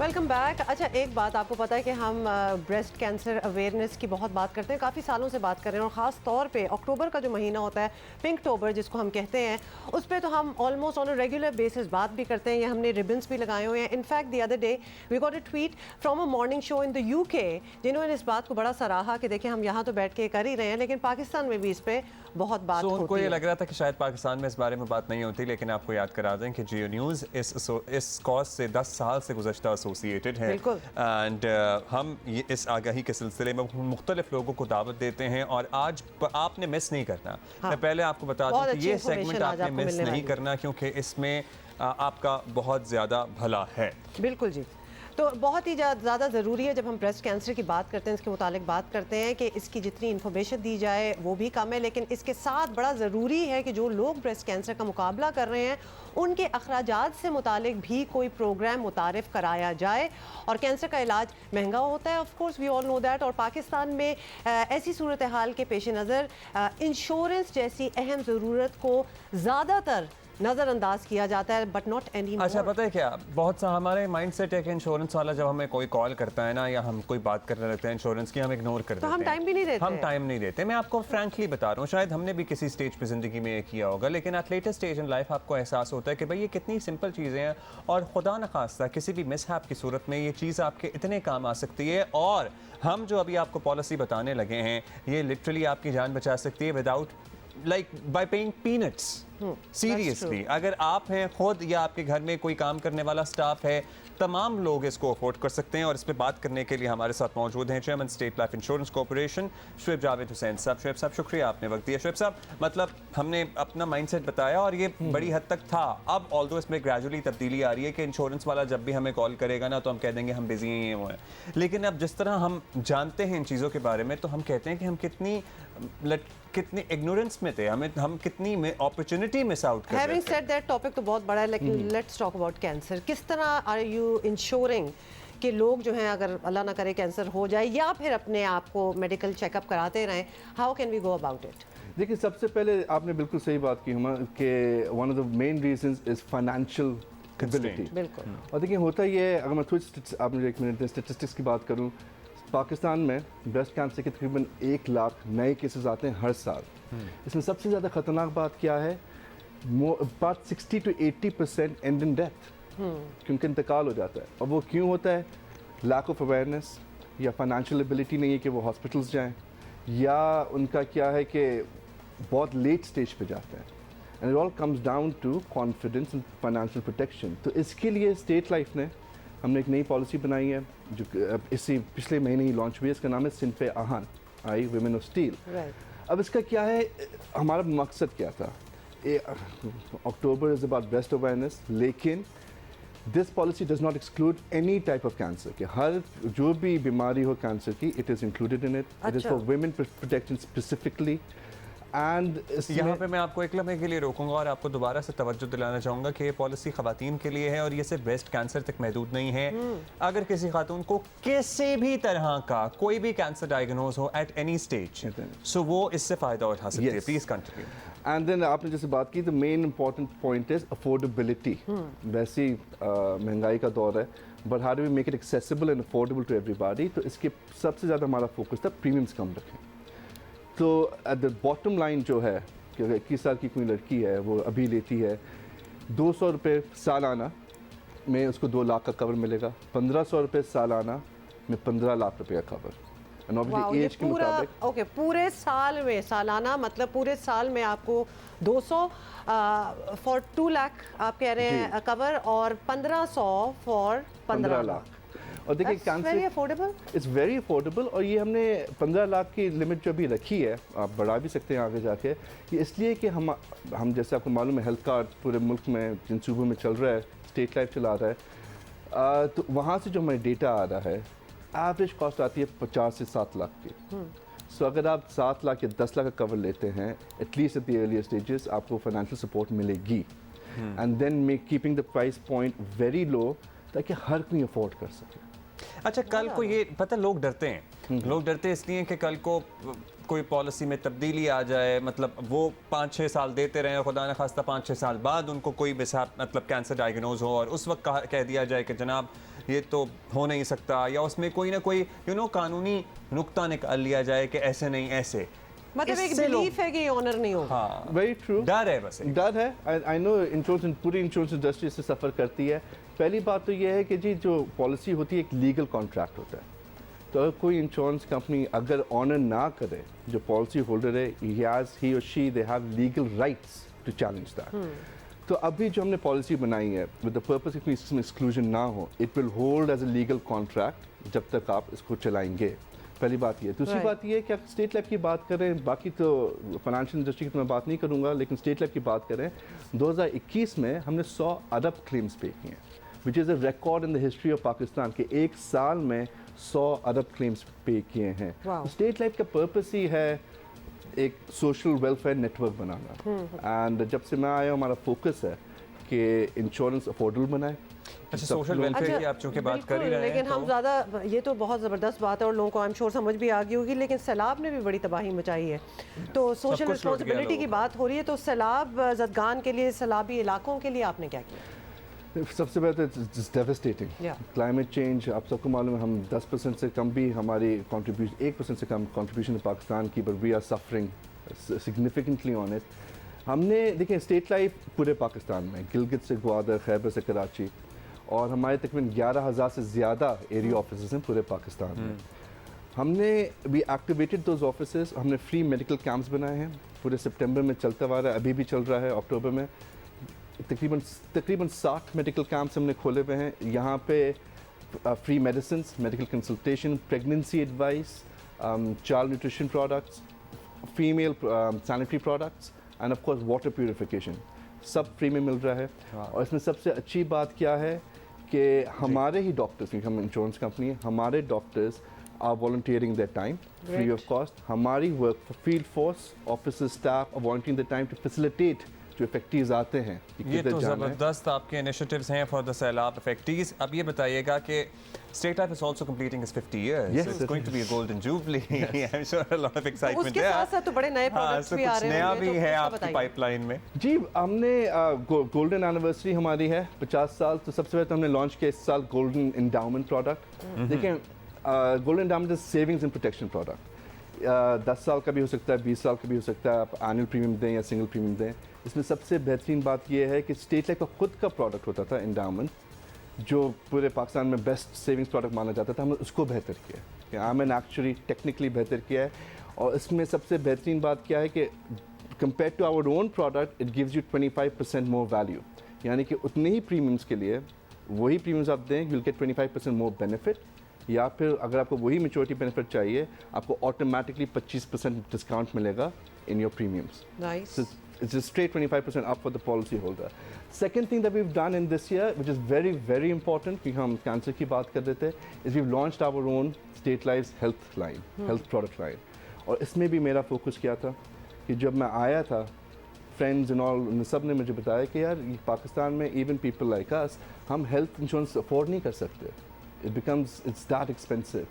Welcome back. अच्छा, एक बात आपको पता है कि हम ब्रेस्ट कैंसर अवेयरनेस की बहुत बात करते हैं, काफ़ी सालों से बात कर रहे हैं, और ख़ास तौर पे अक्टूबर का जो महीना होता है, पिंक टोबर जिसको हम कहते हैं, उस पर तो हम almost on a regular basis बात भी करते हैं। ये हमने रिबन्स भी लगाए हुए हैं। In fact the other day we got a tweet from a morning show in the UK जिन्होंने इस बात को बड़ा सराहा कि देखिए हम यहाँ तो बैठ के कर ही रहे हैं, लेकिन पाकिस्तान में भी इस पर बहुत बात होती है। उनको ये लग रहा था कि शायद पाकिस्तान में इस बारे में बात नहीं होती, लेकिन आपको याद करा दें कि जियो न्यूज़ इस कॉज से 10 साल से गुज़श्ता एसोसिएटेड है। एंड हम इस आगाही के सिलसिले में मुख्तलिफ लोगों को दावत देते हैं, और आज आपने मिस नहीं करना। मैं पहले आपको बता दूं कि ये सेगमेंट आपने मिस नहीं करना, क्योंकि इसमें आपका बहुत ज़्यादा भला है। बिल्कुल जी। तो बहुत ही ज़्यादा ज़रूरी है जब हम ब्रेस्ट कैंसर की बात करते हैं, इसके मुतालिक बात करते हैं कि इसकी जितनी इन्फॉर्मेशन दी जाए वो भी कम है, लेकिन इसके साथ बड़ा ज़रूरी है कि जो लोग ब्रेस्ट कैंसर का मुकाबला कर रहे हैं उनके अखराजात से मुतालिक भी कोई प्रोग्राम मुतारिफ कराया जाए। और कैंसर का इलाज महंगा होता है, of course we all know that, और पाकिस्तान में ऐसी सूरत हाल के पेश नज़र इंश्योरेंस जैसी अहम ज़रूरत को ज़्यादातर नज़रअंदाज किया जाता है, बट नॉट एनी। अच्छा, पता है क्या, बहुत सा हमारे माइंडसेट है कि इंश्योरेंस वाला जब हमें कोई कॉल करता है ना, या हम कोई बात करने लगते हैं इंश्योरेंस की, हम इग्नोर कर देते हैं। हम टाइम भी नहीं देते। हम टाइम नहीं देते। मैं आपको फ्रैंकली बता रहा हूँ, शायद हमने भी किसी स्टेज पे ज़िंदगी में ये किया होगा, लेकिन at latest stage in life आपको एहसास होता है कि भाई ये कितनी सिंपल चीज़ें हैं, और खुदा न खास्ता किसी भी मिसहैप की सूरत में ये चीज़ आपके इतने काम आ सकती है। और हम जो अभी आपको पॉलिसी बताने लगे हैं, ये लिटरली आपकी जान बचा सकती है without bye paying peanuts. Seriously, अगर आप हैं खुद या आपके घर में कोई काम करने वाला स्टाफ है, तमाम लोग इसको अफोर्ड कर सकते हैं। और इस पर बात करने के लिए हमारे साथ मौजूद हैं chairman state life insurance corporation Shoaib Javed Hussain साहब। शुएब साहब, शुक्रिया आपने वक्त दिया। शुएब साहब, मतलब हमने अपना माइंडसेट बताया और ये बड़ी हद तक था। अब ऑल्दो इसमें ग्रेजुअली तब्दीली आ रही है कि इंश्योरेंस वाला जब भी हमें कॉल करेगा ना, तो हम कह देंगे हम बिजी हैं, ये वो है। लेकिन अब जिस तरह हम जानते हैं इन चीज़ों के बारे में, तो हम कहते हैं कि हम कितनी इग्नोरेंस में थे, हम कितनी अपॉर्चुनिटी मिस आउट कर रहे थे। Having said that, टॉपिक तो बहुत बड़ा है, लेकिन लेट्स टॉक अबाउट कैंसर। किस तरह आर यू इंश्योरिंग कि लोग जो हैं, अगर अल्लाह ना करे कैंसर हो जाए या फिर अपने आप को मेडिकल चेकअप कराते रहें, how can we go about it? देखिए, सबसे पहले आपने बिल्कुल सही बात की हुमा कि one of the main reasons is financial ability. बिल्कुल। और देखिए, होता ये है, अगर मैं थोड़ी आपने एक मिनट स्टेटिस्टिक्स की बात करूं, पाकिस्तान में ब्रेस्ट कैंसर के तकरीबन 1 लाख नए केसेस आते हैं हर साल। इसमें सबसे ज़्यादा ख़तरनाक बात क्या है, about 60 to 80% and in death, क्योंकि इंतकाल हो जाता है। और वो क्यों होता है? लैक ऑफ अवेयरनेस, या फाइनेंशियल एबिलिटी नहीं है कि वो हॉस्पिटल्स जाएं, या उनका क्या है कि बहुत लेट स्टेज पे जाते हैं। And it all comes down to confidence and financial protection. तो इसके लिए स्टेट लाइफ ने हमने एक नई पॉलिसी बनाई है जो इसी पिछले महीने ही लॉन्च हुई है। इसका नाम है सिनफे आहान, आई विमेन ऑफ स्टील। अब इसका क्या है, हमारा मकसद क्या था? October is about breast awareness, लेकिन this policy does not exclude any type of cancer. कि हर जो भी बीमारी हो कैंसर की, it is included in it. It is for women protection specifically. And यहाँ पे मैं आपको एक लम्हे के लिए रोकूंगा और आपको दोबारा से तवज्जो दिलाना चाहूँगा कि ये पॉलिसी ख़वातीन के लिए है, और ये सिर्फ ब्रेस्ट कैंसर तक महदूद नहीं है। अगर किसी खातून को किसी भी तरह का कोई भी कैंसर डायग्नोज हो एट एनी स्टेज, सो वो इससे फ़ायदा उठा सकती है। Please continue. एंड देन आपने जैसे बात की, the main important point is affordability. वैसी महंगाई का दौर है, but how do we make it accessible and affordable to everybody? तो इसके सबसे ज़्यादा हमारा फोकस था प्रीमियम्स कम रखें। तो एट द बॉटम लाइन जो है कि अगर 21 साल की कोई लड़की है, वो अभी लेती है 200 रुपये सालाना में, उसको 2 लाख का कवर मिलेगा। 1500 रुपये सालाना में 15 लाख रुपये का कवर। एंड ऑब्वियसली एज के मुताबिक ओके, पूरे साल में सालाना मतलब पूरे साल में आपको 200 फॉर 2 लाख आप कह रहे हैं कवर, और 1500 फॉर 15 लाख। और देखिए, कैंसर इट्स वेरी अफोर्डेबल। और ये हमने 15 लाख की लिमिट जो अभी रखी है, आप बढ़ा भी सकते हैं आगे जाके, ये इसलिए कि हम जैसे आपको मालूम है, हेल्थ कार्ड पूरे मुल्क में जिन सूबों में चल रहा है, स्टेट लाइफ चला रहा है, तो वहाँ से जो हमारे डेटा आ रहा है, एवरेज कॉस्ट आती है 50 से 7 लाख की। सो अगर आप 7 लाख या 10 लाख का कवर लेते हैं, at least at the earlier stages आपको फाइनेंशियल सपोर्ट मिलेगी। And then keeping the price point very low, ताकि हर कोई अफोर्ड कर सके। अच्छा, कल को ये पता, लोग डरते हैं, लोग डरते इसलिए कि कल को कोई पॉलिसी में तब्दीली आ जाए, मतलब वो 5-6 साल देते रहें, खुदा न खास्ता 5-6 साल बाद उनको कोई मतलब कैंसर डायग्नोज हो, और उस वक्त कह दिया जाए कि जनाब ये तो हो नहीं सकता, या उसमें कोई ना कोई कानूनी नुक्ता निकाल लिया जाए कि ऐसे नहीं ऐसे, मतलब एक इससे लोग- बिलीफ है कि ये ऑनर नहीं होगा। हाँ, वेरी ट्रू, डर है बस एक। डर है। आई नो इंश्योरेंस, पूरी इंश्योरेंस इंडस्ट्री इससे सफ़र करती है। पहली बात तो ये है कि जी जो पॉलिसी होती है एक लीगल कॉन्ट्रैक्ट होता है, तो अगर कोई इंश्योरेंस कंपनी अगर ऑनर ना करे, जो पॉलिसी होल्डर है, ही और she they have legal rights to challenge that. तो अभी जो हमने पॉलिसी बनाई है विद द पर्पस कि इसमें एक्सक्लूजन ना हो, it will hold as a legal contract जब तक आप इसको चलाएंगे। पहली बात ये। दूसरी Right. बात ये कि आप स्टेट लैब की बात करें, बाकी तो फाइनेंशियल इंडस्ट्री की तो मैं बात नहीं करूंगा, लेकिन स्टेट लैब की बात करें, 2021 में हमने 100 अरब क्लेम्स पे किए हैं, which is a record in the history of Pakistan के एक साल में 100 अरब क्लेम्स पे किए हैं। Wow. स्टेट लाइफ का पर्पस ही है एक social welfare network banana, and जब से मैं आया हमारा फोकस है कि इंश्योरेंस अफोर्डेबल बनाए। अच्छा, सोशल वेलफेयर की आप चूंकि बात कर ही बिल्कुल, रहे हैं, लेकिन हम ज़्यादा, ये तो बहुत ज़बरदस्त बात है और लोगों को आई एम श्योर समझ भी आ गई होगी, लेकिन सैलाब ने भी बड़ी तबाही मचाई है, तो सोशल कुछ लुट गया रिस्पॉन्सिबिलिटी की लोगों बात हो रही है, तो सैलाब ज़दगान के लिए, सैलाबी इलाकों के लिए आपने क्या किया? सबसे पहले तो it's devastating. Yeah. Climate change, आप सबको मालूम है, हम 10% से कम भी हमारी कंट्रीब्यूशन, 1% से कम कंट्रीब्यूशन है पाकिस्तान की, but we are suffering significantly on it. हमने देखें स्टेट लाइफ पूरे पाकिस्तान में, गिलगित से ग्वादर, खैबर से कराची, और हमारे तकरीबन 11,000 से ज़्यादा एरिया ऑफिस हैं पूरे पाकिस्तान में। हमने वी एक्टिवेटेड दोज ऑफिस, हमने फ्री मेडिकल कैंप्स बनाए हैं, पूरे सितंबर में चलता हुआ रहा है, अभी भी चल रहा है अक्टूबर में। तकरीबन 60 मेडिकल कैंप्स हमने खोले हुए हैं। यहाँ पे free medicine, medical consultation, pregnancy advice, child nutrition products, female sanitary products, end of course water purification, सब फ्री में मिल रहा है। और इसमें सबसे अच्छी बात क्या है कि हमारे ही डॉक्टर्स, क्योंकि हम इंश्योरेंस कंपनी है, हमारे doctors are volunteering their time free of cost. हमारी work field force officer staff are volunteering their time to facilitate जो इफेक्टिव्स आते हैं कि ये किधर तो जाना है। ज़बरदस्त आपके इनिशिएटिव्स हैं फॉर द सैलाब इफेक्टीज। अब ये बताइएगा कि State Life is also completing its 50 years, Yes, it's yes, going to be a golden jubilee, I am sure a lot of excitement उसके साथ-साथ तो बड़े नए प्रोडक्ट्स भी आ रहे नया होंगे, भी तो है उसका आपकी बताइए। पाइपलाइन में। जी, हमने गोल्डन एनिवर्सरी हमारी है 50 साल, तो सबसे पहले तो हमने लॉन्च किया इस साल गोल्डन इंडाउमेंट प्रोडक्ट। देखें, golden endowment is savings and protection product. 10 साल का भी हो सकता है, 20 साल का भी हो सकता है, आप एनुअल प्रीमियम दें या सिंगल प्रीमियम दें। इसमें सबसे बेहतरीन बात यह है कि स्टेट लाइफ का खुद का प्रोडक्ट होता था इंडाउमेंट, जो पूरे पाकिस्तान में बेस्ट सेविंग्स प्रोडक्ट माना जाता था, हमने उसको बेहतर किया है। आमन एक्चुअली टेक्निकली बेहतर किया है, और इसमें सबसे बेहतरीन बात क्या है कि compare to our own product it gives you 25% more value, यानी कि उतने ही प्रीमियम्स के लिए वही प्रीमियम्स आप दें, you will get 25% more benefit, या फिर अगर आपको वही मेच्योरिटी बेनिफिट चाहिए, आपको ऑटोमेटिकली 25% डिस्काउंट मिलेगा in your premiums. Nice. So it's a straight 25% up for the policy holder. Second thing that we've done in this year, which is very, very important, क्योंकि हम कैंसर की बात कर रहे थे, is we've launched our own State Life's health line, health product line. और इसमें भी मेरा फोकस क्या था कि जब मैं आया था, फ्रेंड्स एंड ऑल सब ने मुझे बताया कि यार ये पाकिस्तान में इवन पीपल लाइक अस, हम हेल्थ इंश्योरेंस अफोर्ड नहीं कर सकते, इट्स दैट एक्सपेंसिव।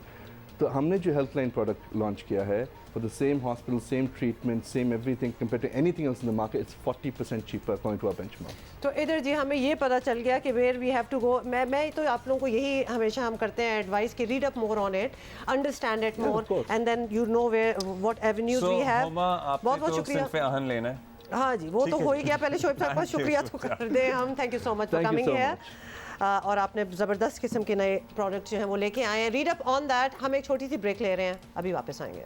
तो हमने जो हेल्थ लाइन प्रोडक्ट लॉन्च किया है, for the same hospital, same treatment, same everything, compare to anything else in the market, it's 40% cheaper according to our benchmark. तो इधर जी हमें ये पता चल गया कि where we have to go. मैं तो आप लोगों को यही हमेशा हम करते हैं एडवाइस कि read up more on it, understand it Yeah, of more, course. And then you know where what avenues we have. बहुत बहुत शुक्रिया। पे आहन लेना है। हाँ जी, वो ठीक तो है हो जी। ही गया। पहले शोएब साहब का Thank you शुक्रिया so तो कर दें हम। Thank you so much for Thank you coming so here. much. और आपने ज़बरदस्त किस्म के नए प्रोडक्ट जो हैं वो लेके आए हैं। Read up on that. हम एक छोटी सी ब्रेक ले रहे हैं, अभी वापस आएंगे।